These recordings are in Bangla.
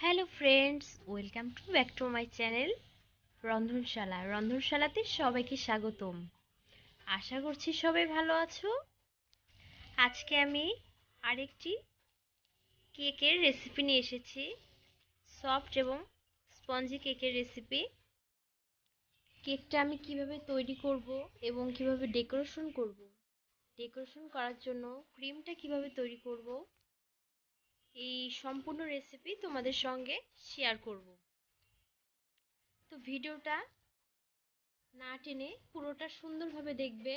Hello friends, welcome back to my channel রন্ধনশালাতে সবাইকে স্বাগতম। আশা করছি সবাই ভালো আছো। আজকে আমি আরেকটি কেকের রেসিপি নিয়ে এসেছি, সফট এবং স্পঞ্জি কেকের রেসিপি। কেকটা আমি কিভাবে তৈরি করব এবং কিভাবে ডেকোরেশন করার জন্য ক্রিমটা কিভাবে তৈরি করব, এই সম্পূর্ণ রেসিপি তোমাদের সঙ্গে শেয়ার করব। তো ভিডিওটা না টেনে পুরোটা সুন্দরভাবে দেখবে।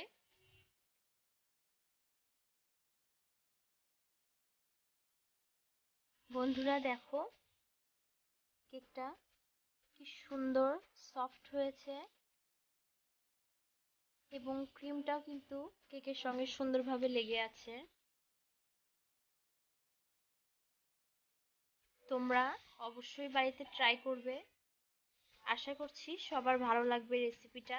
বন্ধুরা দেখো, কেকটা কি সুন্দর সফট হয়েছে এবং ক্রিমটাও কিন্তু কেকের সঙ্গে সুন্দরভাবে লেগে আছে। তোমরা অবশ্যই বাড়িতে ট্রাই করবে। আশা করছি সবার ভালো লাগবে রেসিপিটা।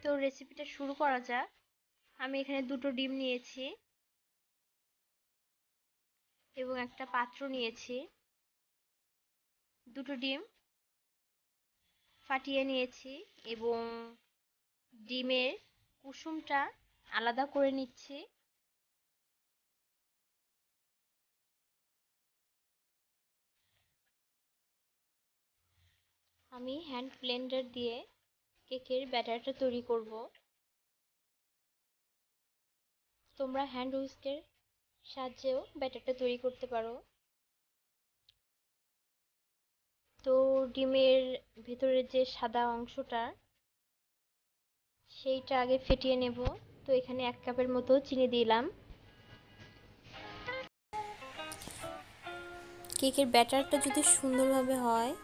তো রেসিপিটা শুরু করা যাক। আমি এখানে দুটো ডিম নিয়েছি এবং একটা পাত্র নিয়েছি। দুটো ডিম ফাটিয়ে নিয়েছি এবং ডিমের কুসুমটা আলাদা করে নিচ্ছি। আমি হ্যান্ড ব্লেন্ডার দিয়ে কেকের ব্যাটারটা তৈরি করব। তোমরা হ্যান্ড হুইস্কের সাহায্যেও ব্যাটারটা তৈরি করতে পারো। তো ডিমের ভেতরের যে সাদা অংশটা, সেইটা আগে ফেটিয়ে নেব। তো এখানে 1 কাপের মতো চিনি দিলাম। কেকের ব্যাটারটা যদি সুন্দরভাবে হয়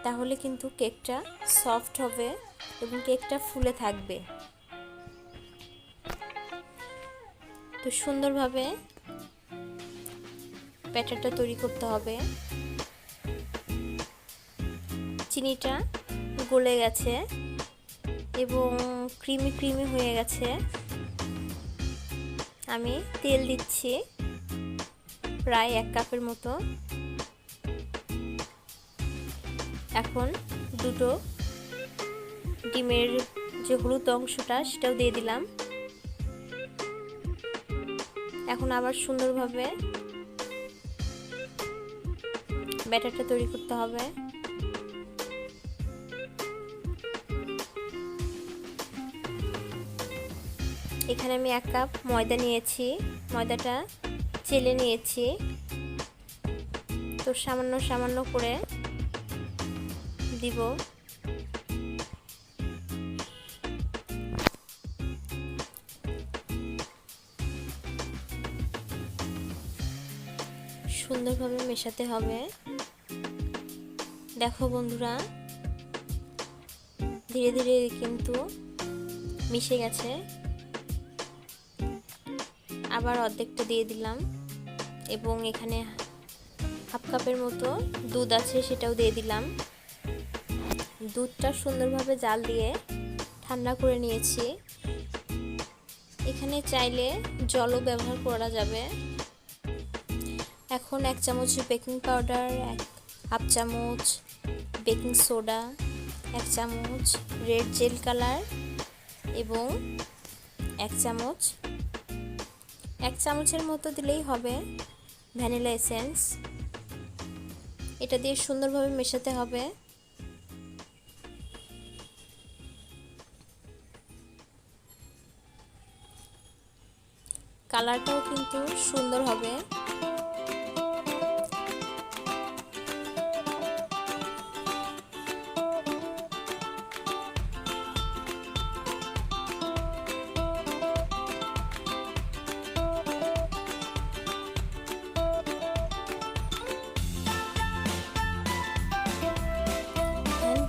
তাহলে কিন্তু কেকটা সফট হবে এবং কেকটা ফুলে থাকবে। তো সুন্দরভাবে ব্যাটারটা তৈরি করতে হবে। চিনিটা গলে গেছে এবং ক্রিমি হয়ে গেছে। আমি তেল দিচ্ছি প্রায় 1 কাপের মতো। এখন দুটো ডিমের যে হলুদ অংশটা সেটাও দিয়ে দিলাম। এখন আবার সুন্দরভাবে ব্যাটারটা তৈরি করতে হবে। এখানে আমি 1 কাপ ময়দা নিয়েছি, ময়দাটা চেলে নিয়েছি। তো সামান্য করে দিব। সুন্দরভাবে মেশাতে হবে। দেখো বন্ধুরা, ধীরে ধীরে কিন্তু মিশে গেছে। আবার অর্ধেকটা দিয়ে দিলাম এবং এখানে 1/2 কাপের মতো দুধ আছে, সেটাও দিয়ে দিলাম। দুধটা সুন্দরভাবে জাল দিয়ে ঠান্ডা করে নিয়েছি। এখানে চাইলে জলও ব্যবহার করা যাবে। এখন 1 চামচ বেকিং পাউডার, 1/2 চামচ বেকিং সোডা, 1 চামচ রেড জেল কালার এবং 1 চামচের মতো দিলেই হবে ভ্যানিলা এসেন্স। এটা দিয়ে সুন্দরভাবে মেশাতে হবে। কালারটাও কিন্তু সুন্দর হবে।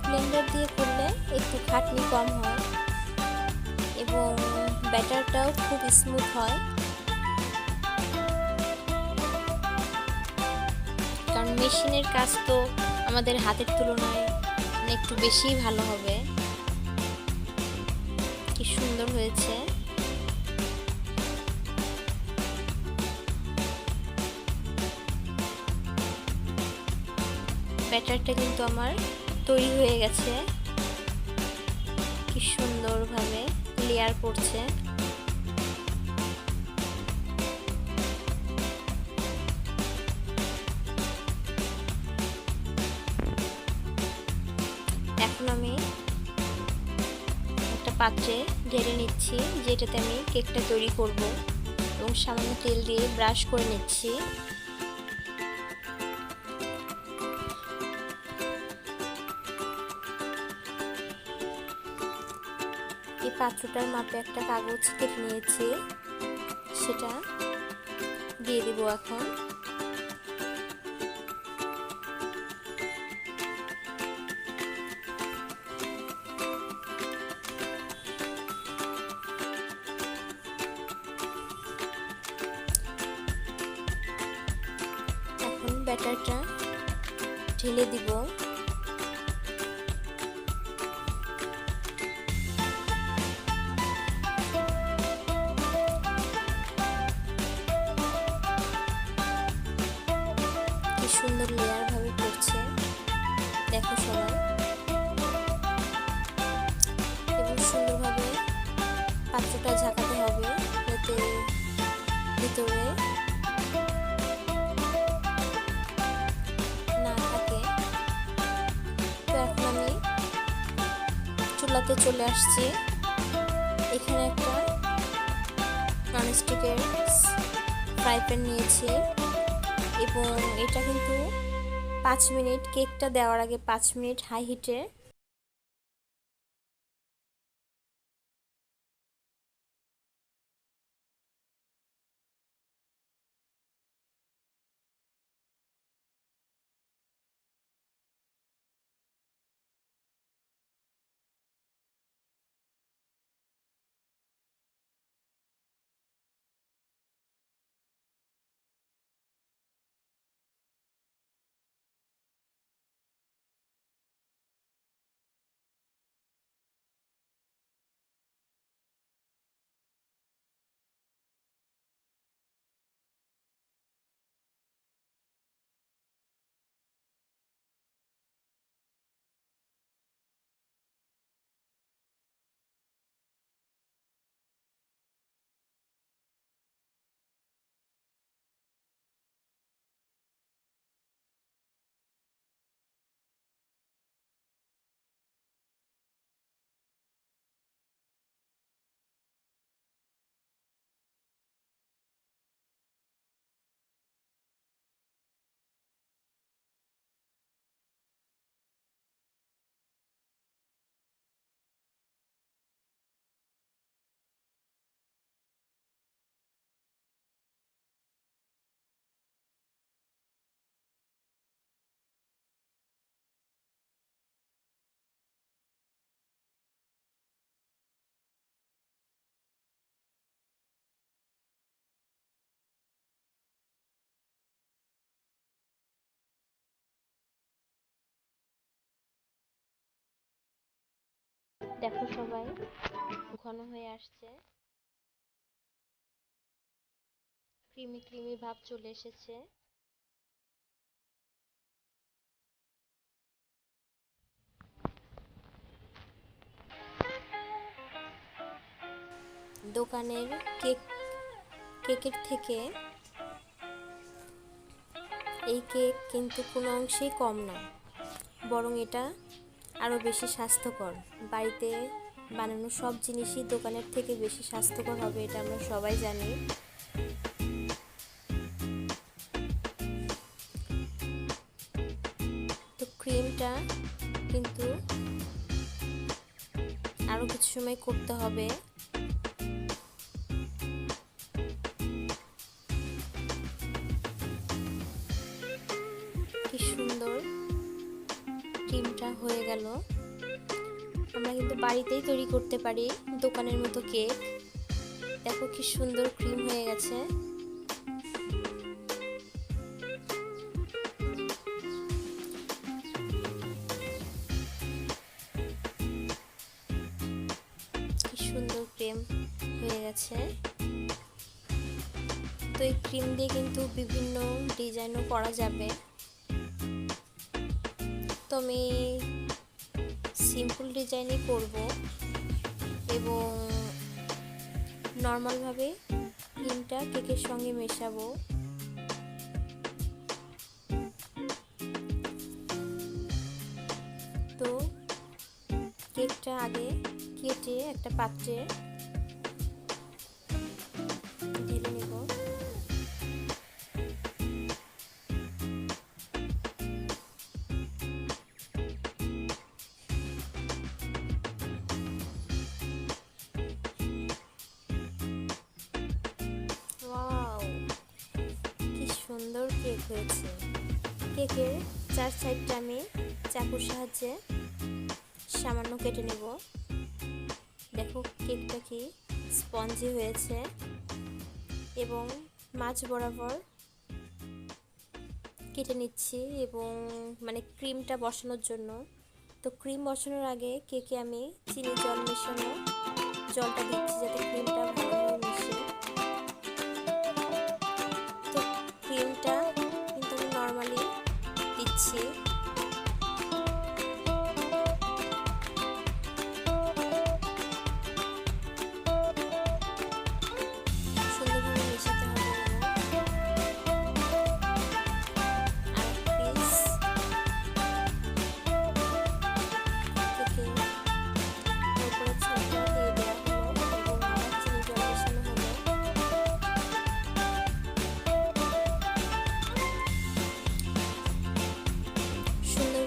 ব্লেন্ডার দিয়ে করলে একটু খাটনি কম হয় এবং ব্যাটারটাও খুব স্মুথ হয়, কারণ মেশিনের কাজ তো আমাদের হাতের তুলনায় একটু বেশিই ভালো হবে। কি সুন্দর হয়েছে। ব্যাটারটা কিন্তু আমার তৈরি হয়ে গেছে, কি সুন্দরভাবে লেয়ার করছে। এখন আমি একটা পাত্রে ঢেলে নিচ্ছি, যেটাতে আমি কেকটা তৈরি করব, এবং সামান্য তেল দিয়ে ব্রাশ করে নিচ্ছি। এই পাত্রটার মাপে একটা কাগজ কেটে নিয়েছি, সেটা দিয়ে দিব এখন। এখন ব্যাটারটা ঢেলে দিব। কি সুন্দর লেয়ার ভাবে পড়ছে, দেখো সবাই। এবং সুন্দরভাবে পাত্রটা ঝাঁকাতে হবে, যাতে ভিতরে না থাকে। তো এখন আমি চুলাতে চলে আসছি। এখানে একটা ননস্টিকের ফ্রাই প্যান নিয়েছি, এবং এটা কিন্তু 5 মিনিট, কেকটা দেওয়ার আগে 5 মিনিট হাই হিটে দেখো সবাই ঘন হয়ে আসছে, ক্রিমি ক্রিমি ভাব চলে এসেছে। দোকানের কেকের থেকে এই কেক কিন্তু কোনো অংশেই কম না, বরং এটা আরও বেশি স্বাস্থ্যকর। বাড়িতে বানানো সব জিনিসই দোকানের থেকে বেশি স্বাস্থ্যকর হবে, এটা আমরা সবাই জানি। তো ক্রিমটা কিন্তু আরও কিছু সময় করতে হবে। কি সুন্দর ক্রিমটা হয়ে গেল। আমরা কিন্তু বাড়িতেই তৈরি করতে পারি দোকানের মতো কেক। দেখো কি সুন্দর ক্রিম হয়ে গেছে। কি সুন্দর ক্রিম হয়ে গেছে। তো এই ক্রিম দিয়ে কিন্তু বিভিন্ন ডিজাইনও করা যাবে। তো আমি সিম্পল ডিজাইনই করব এবং নর্মালভাবে ক্রিমটা কেকের সঙ্গে মেশাবো। তো কেকটা আগে কেটে একটা পাত্রে ঢেলে নেব। ওয়াও, কি সুন্দর কেক হয়েছে। কেকের চার সাইডটা আমি চাকুর সাহায্যে সামান্য কেটে নেব। দেখো কেকটা কি স্পঞ্জি হয়েছে এবং মাঝ বরাবর কেটে নিচ্ছি এবং মানে ক্রিমটা বসানোর জন্য। তো ক্রিম বসানোর আগে কেকে আমি চিনি জল মেশানো জলটা দিচ্ছি যাতে ক্রিমটা ভালোভাবে মিশে। তো ক্রিমটা কিন্তু আমি নর্মালি দিচ্ছি। সুন্দরভাবে মেশাতে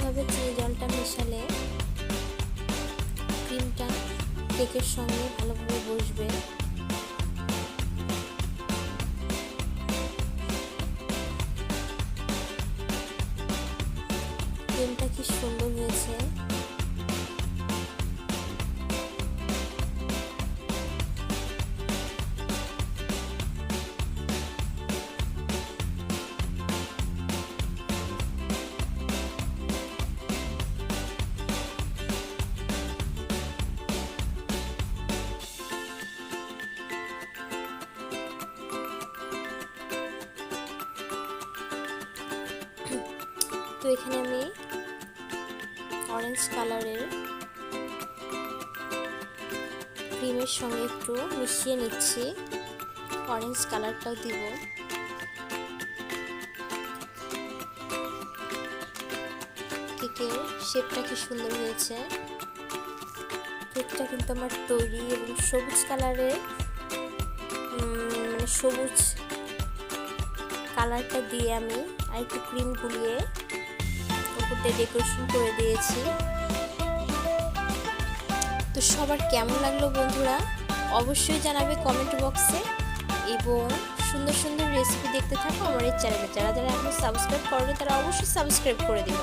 হবে চিনি জলটা মেশালে ক্রিমটা কেকের সঙ্গে ভালোভাবে বসবে। ক্রিমটা কি সুন্দর হয়েছে। তো এখানে আমি অরেঞ্জ কালারের ক্রিমের সঙ্গে একটু মিশিয়ে নিচ্ছি, অরেঞ্জ কালারটাও দিব। কেকের শেপটা কি সুন্দর হয়েছে। কেকটা কিন্তু আমার তৈরি এবং সবুজ কালারের মানে সবুজ কালারটা দিয়ে আমি আর একটু ক্রিম গুলিয়ে উপরটা ডেকোরেশন করে দিয়েছি। তো সবার কেমন লাগলো বন্ধুরা অবশ্যই জানাবে কমেন্ট বক্সে এবং সুন্দর সুন্দর রেসিপি দেখতে থাকো আমার এই চ্যানেলে। যারা যারা এখন সাবস্ক্রাইব করবে তারা অবশ্যই সাবস্ক্রাইব করে দিবে।